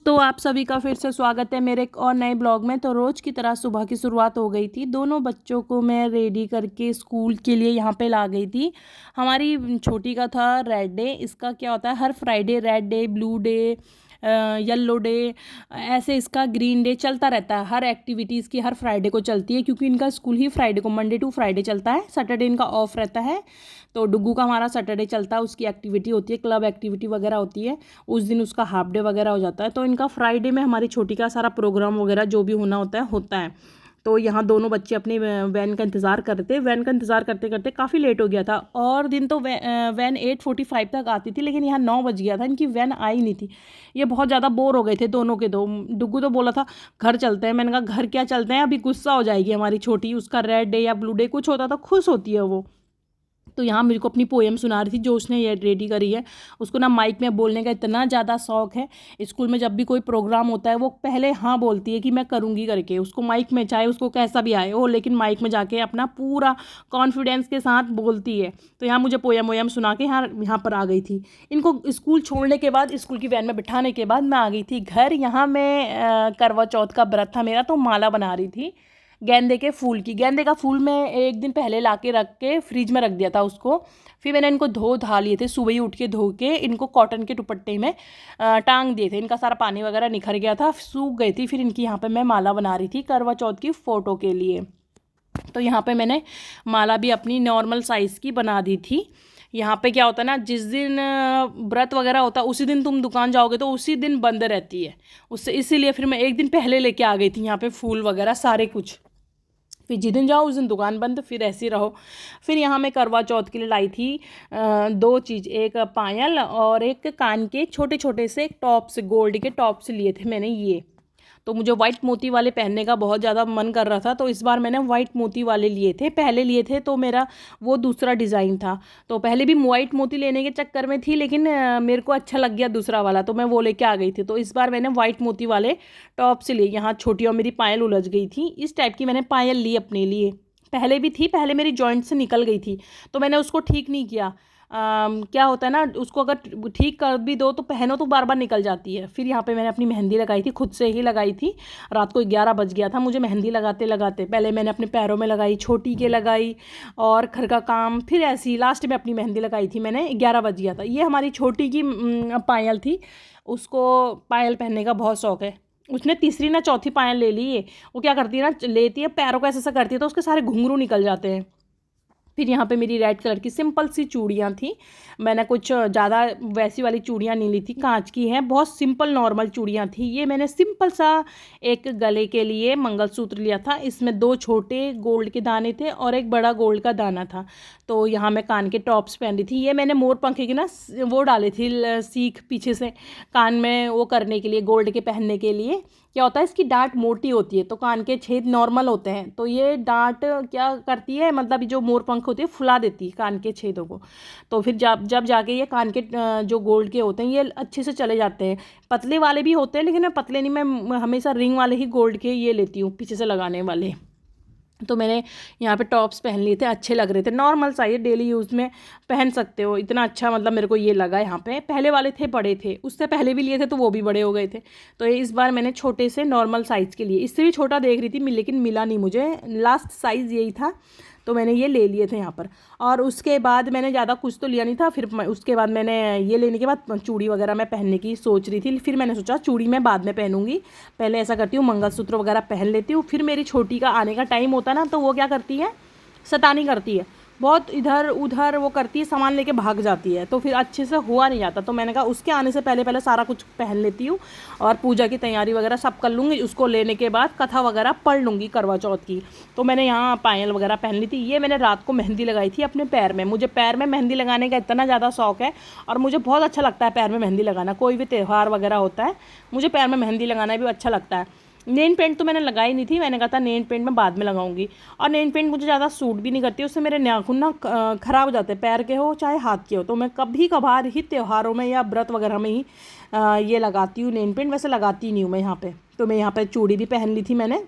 तो आप सभी का फिर से स्वागत है मेरे एक और नए ब्लॉग में। तो रोज़ की तरह सुबह की शुरुआत हो गई थी। दोनों बच्चों को मैं रेडी करके स्कूल के लिए यहाँ पे ला गई थी। हमारी छोटी का था रेड डे। इसका क्या होता है, हर Friday red day, blue day, yellow day, ऐसे इसका ग्रीन डे चलता रहता है। हर एक्टिविटीज़ की हर फ्राइडे को चलती है, क्योंकि इनका स्कूल ही फ्राइडे को, मंडे टू फ्राइडे चलता है। सैटरडे इनका ऑफ रहता है। तो डुग्गू का हमारा सैटरडे चलता है, उसकी एक्टिविटी होती है, क्लब एक्टिविटी वगैरह होती है। उस दिन उसका हाफ डे वगैरह हो जाता है। तो इनका फ्राइडे में हमारी छोटी का सारा प्रोग्राम वगैरह जो भी होना होता है होता है। तो यहाँ दोनों बच्चे अपनी वैन का इंतज़ार कर रहे थे। वैन का इंतज़ार करते करते काफ़ी लेट हो गया था। और दिन तो वैन 8:45 तक आती थी, लेकिन यहाँ 9 बज गया था, इनकी वैन आई नहीं थी। ये बहुत ज़्यादा बोर हो गए थे दोनों के दो। डुग्गू तो बोला था घर चलते हैं। मैंने कहा घर क्या चलते हैं, अभी गुस्सा हो जाएगी हमारी छोटी। उसका रेड डे या ब्लू डे कुछ होता तो खुश होती है वो। तो यहाँ मेरे को अपनी पोएम सुना रही थी जो उसने ये रेडी करी है। उसको ना माइक में बोलने का इतना ज़्यादा शौक है। स्कूल में जब भी कोई प्रोग्राम होता है वो पहले हाँ बोलती है कि मैं करूँगी करके। उसको माइक में, चाहे उसको कैसा भी आए हो, लेकिन माइक में जाके अपना पूरा कॉन्फिडेंस के साथ बोलती है। तो यहाँ मुझे पोएम वोएम सुना के यहाँ पर आ गई थी। इनको स्कूल छोड़ने के बाद, स्कूल की वैन में बिठाने के बाद मैं आ गई थी घर। यहाँ मैं करवा चौथ का व्रत था मेरा, तो माला बना रही थी गेंदे के फूल की। गेंदे का फूल मैं एक दिन पहले ला के रख के फ्रिज में रख दिया था उसको। फिर मैंने इनको धो धा लिए थे, सुबह ही उठ के धो के इनको कॉटन के दुपट्टे में टांग दिए थे। इनका सारा पानी वगैरह निखर गया था, सूख गई थी। फिर इनकी यहाँ पे मैं माला बना रही थी करवा चौथ की फ़ोटो के लिए। तो यहाँ पे मैंने माला भी अपनी नॉर्मल साइज़ की बना दी थी। यहाँ पे क्या होता है ना, जिस दिन व्रत वगैरह होता है उसी दिन तुम दुकान जाओगे तो उसी दिन बंद रहती है उससे, इसीलिए फिर मैं एक दिन पहले लेके आ गई थी यहाँ पे फूल वगैरह सारे कुछ। फिर जिस दिन जाओ उस दिन दुकान बंद, फिर ऐसे ही रहो। फिर यहाँ मैं करवा चौथ के लिए लाई थी दो चीज़, एक पायल और एक कान के छोटे छोटे से टॉप्स, गोल्ड के टॉप्स लिए थे मैंने ये। तो मुझे वाइट मोती वाले पहनने का बहुत ज़्यादा मन कर रहा था, तो इस बार मैंने वाइट मोती वाले लिए थे। पहले लिए थे तो मेरा वो दूसरा डिज़ाइन था। तो पहले भी वाइट मोती लेने के चक्कर में थी, लेकिन मेरे को अच्छा लग गया दूसरा वाला, तो मैं वो लेके आ गई थी। तो इस बार मैंने वाइट मोती वाले टॉप से लिए। यहाँ छोटी और मेरी पायल उलझ गई थी, इस टाइप की मैंने पायल ली अपने लिए। पहले भी थी, पहले मेरी जॉइंट से निकल गई थी, तो मैंने उसको ठीक नहीं किया। क्या होता है ना, उसको अगर ठीक कर भी दो तो पहनो तो बार बार निकल जाती है। फिर यहाँ पे मैंने अपनी मेहंदी लगाई थी, खुद से ही लगाई थी। रात को 11 बज गया था मुझे मेहंदी लगाते लगाते। पहले मैंने अपने पैरों में लगाई, छोटी के लगाई और घर का काम, फिर ऐसी लास्ट में अपनी मेहंदी लगाई थी मैंने। 11 बज गया था। ये हमारी छोटी की पायल थी। उसको पायल पहनने का बहुत शौक है। उसने तीसरी ना चौथी पायल ले ली है। वो क्या करती है ना, लेती है पैरों को ऐसा ऐसा करती है तो उसके सारे घुंघरू निकल जाते हैं। फिर यहाँ पे मेरी रेड कलर की सिंपल सी चूड़ियाँ थी। मैंने कुछ ज़्यादा वैसी वाली चूड़ियाँ नहीं ली थी, कांच की हैं, बहुत सिंपल नॉर्मल चूड़ियाँ थी। ये मैंने सिंपल सा एक गले के लिए मंगलसूत्र लिया था। इसमें 2 छोटे गोल्ड के दाने थे और एक बड़ा गोल्ड का दाना था। तो यहाँ मैं कान के टॉप्स पहन रही थी। ये मैंने मोर पंखे की ना वो डाले थी सीख पीछे से, कान में वो करने के लिए, गोल्ड के पहनने के लिए। क्या होता है, इसकी डांट मोटी होती है तो कान के छेद नॉर्मल होते हैं, तो ये डांट क्या करती है, मतलब जो मोर पंख होती है फुला देती है कान के छेदों को। तो फिर जब जब जाके ये कान के जो गोल्ड के होते हैं ये अच्छे से चले जाते हैं। पतले वाले भी होते हैं, लेकिन मैं पतले नहीं, मैं हमेशा रिंग वाले ही गोल्ड के ये लेती हूँ, पीछे से लगाने वाले। तो मैंने यहाँ पे टॉप्स पहन लिए थे, अच्छे लग रहे थे, नॉर्मल सा, ये डेली यूज़ में पहन सकते हो। इतना अच्छा मतलब मेरे को ये लगा यहाँ पे। पहले वाले थे बड़े थे, उससे पहले भी लिए थे तो वो भी बड़े हो गए थे। तो ये इस बार मैंने छोटे से नॉर्मल साइज़ के लिए, इससे भी छोटा देख रही थी लेकिन मिला नहीं मुझे, लास्ट साइज़ यही था। तो मैंने ये ले लिए थे यहाँ पर। और उसके बाद मैंने ज़्यादा कुछ तो लिया नहीं था। फिर उसके बाद मैंने ये लेने के बाद चूड़ी वगैरह मैं पहनने की सोच रही थी। फिर मैंने सोचा चूड़ी मैं बाद में पहनूंगी, पहले ऐसा करती हूँ मंगलसूत्र वगैरह पहन लेती हूँ। फिर मेरी छोटी का आने का टाइम होता है ना, तो वो क्या करती है, शैतानी करती है बहुत, इधर उधर वो करती है, सामान लेके भाग जाती है, तो फिर अच्छे से हुआ नहीं जाता। तो मैंने कहा उसके आने से पहले पहले सारा कुछ पहन लेती हूँ और पूजा की तैयारी वगैरह सब कर लूँगी। उसको लेने के बाद कथा वगैरह पढ़ लूँगी करवा चौथ की। तो मैंने यहाँ पायल वगैरह पहन ली थी। ये मैंने रात को मेहंदी लगाई थी अपने पैर में। मुझे पैर में मेहंदी लगाने का इतना ज़्यादा शौक है और मुझे बहुत अच्छा लगता है पैर में मेहंदी लगाना। कोई भी त्यौहार वगैरह होता है मुझे पैर में मेहंदी लगाना भी अच्छा लगता है। नेल पेंट तो मैंने लगाई नहीं थी, मैंने कहा था नेल पेंट मैं बाद में लगाऊंगी। और नेल पेंट मुझे ज़्यादा सूट भी नहीं करती, उससे मेरे नाखून ना ख़राब हो जाते हैं, पैर के हो चाहे हाथ के हो। तो मैं कभी कभार ही त्योहारों में या व्रत वगैरह में ही ये लगाती हूँ नेल पेंट, वैसे लगाती नहीं हूँ मैं यहाँ पे। तो मैं यहाँ पे चूड़ी भी पहन ली थी मैंने।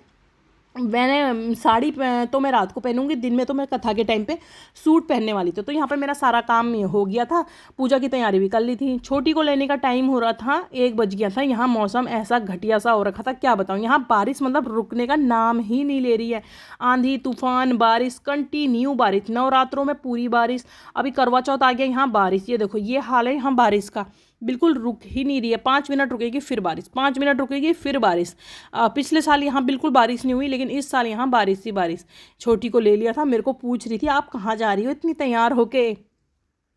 मैंने साड़ी तो मैं रात को पहनूंगी, दिन में तो मैं कथा के टाइम पे सूट पहनने वाली थी। तो यहाँ पे मेरा सारा काम हो गया था, पूजा की तैयारी भी कर ली थी। छोटी को लेने का टाइम हो रहा था, 1 बज गया था। यहाँ मौसम ऐसा घटिया सा हो रखा था, क्या बताऊँ। यहाँ बारिश मतलब रुकने का नाम ही नहीं ले रही है। आंधी तूफान बारिश, कंटिन्यू बारिश, नवरात्रों में पूरी बारिश। अभी करवा चौथ आ गया, यहाँ बारिश। ये देखो ये हाल है यहाँ बारिश का, बिल्कुल रुक ही नहीं रही है। 5 मिनट रुकेगी फिर बारिश, 5 मिनट रुकेगी फिर बारिश। पिछले साल यहाँ बिल्कुल बारिश नहीं हुई, लेकिन इस साल यहाँ बारिश ही बारिश। छोटी को ले लिया था, मेरे को पूछ रही थी आप कहाँ जा रही हो इतनी तैयार होके।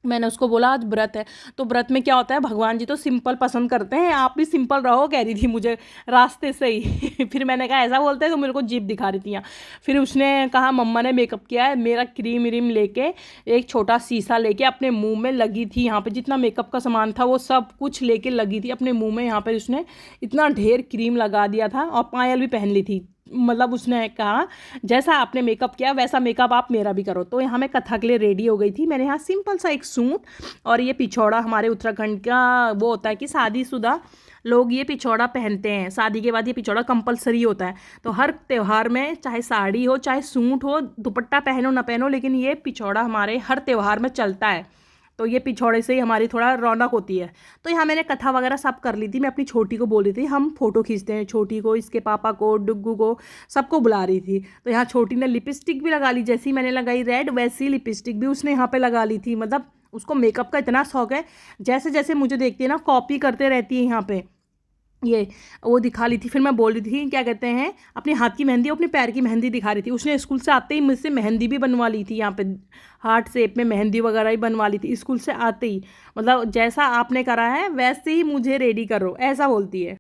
मैंने उसको बोला आज व्रत है। तो व्रत में क्या होता है, भगवान जी तो सिंपल पसंद करते हैं, आप भी सिंपल रहो, कह रही थी मुझे रास्ते से ही। फिर मैंने कहा ऐसा बोलते हैं, तो मेरे को जीभ दिखा रही थी यहाँ। फिर उसने कहा मम्मा ने मेकअप किया है, मेरा क्रीम व्रीम लेके एक छोटा शीशा लेके अपने मुंह में लगी थी। यहाँ पे जितना मेकअप का सामान था वो सब कुछ लेके लगी थी अपने मुंह में। यहाँ पे उसने इतना ढेर क्रीम लगा दिया था, और पायल भी पहन ली थी। मतलब उसने कहा जैसा आपने मेकअप किया वैसा मेकअप आप मेरा भी करो। तो यहाँ मैं कथा के लिए रेडी हो गई थी। मैंने यहाँ सिंपल सा एक सूट और ये पिछौड़ा, हमारे उत्तराखंड का वो होता है कि शादीशुदा लोग ये पिछौड़ा पहनते हैं, शादी के बाद ये पिछौड़ा कंपलसरी होता है। तो हर त्यौहार में चाहे साड़ी हो चाहे सूट हो, दुपट्टा पहनो ना पहनो, लेकिन ये पिछौड़ा हमारे हर त्यौहार में चलता है। तो ये पिछौड़े से ही हमारी थोड़ा रौनक होती है। तो यहाँ मैंने कथा वगैरह सब कर ली थी। मैं अपनी छोटी को बोल रही थी हम फ़ोटो खींचते हैं, छोटी को, इसके पापा को, डुग्गू को, सबको बुला रही थी। तो यहाँ छोटी ने लिपस्टिक भी लगा ली, जैसी मैंने लगाई रेड वैसी लिपस्टिक भी उसने यहाँ पे लगा ली थी। मतलब उसको मेकअप का इतना शौक है, जैसे जैसे मुझे देखती है ना कॉपी करते रहती है यहाँ पे। ये वो दिखा ली थी। फिर मैं बोल रही थी क्या कहते हैं, अपने हाथ की मेहंदी, अपने पैर की मेहंदी दिखा रही थी। उसने स्कूल से आते ही मुझसे मेहंदी भी बनवा ली थी। यहाँ पे हार्ट शेप में मेहंदी वगैरह ही बनवा ली थी स्कूल से आते ही। मतलब जैसा आपने करा है वैसे ही मुझे रेडी करो, ऐसा बोलती है।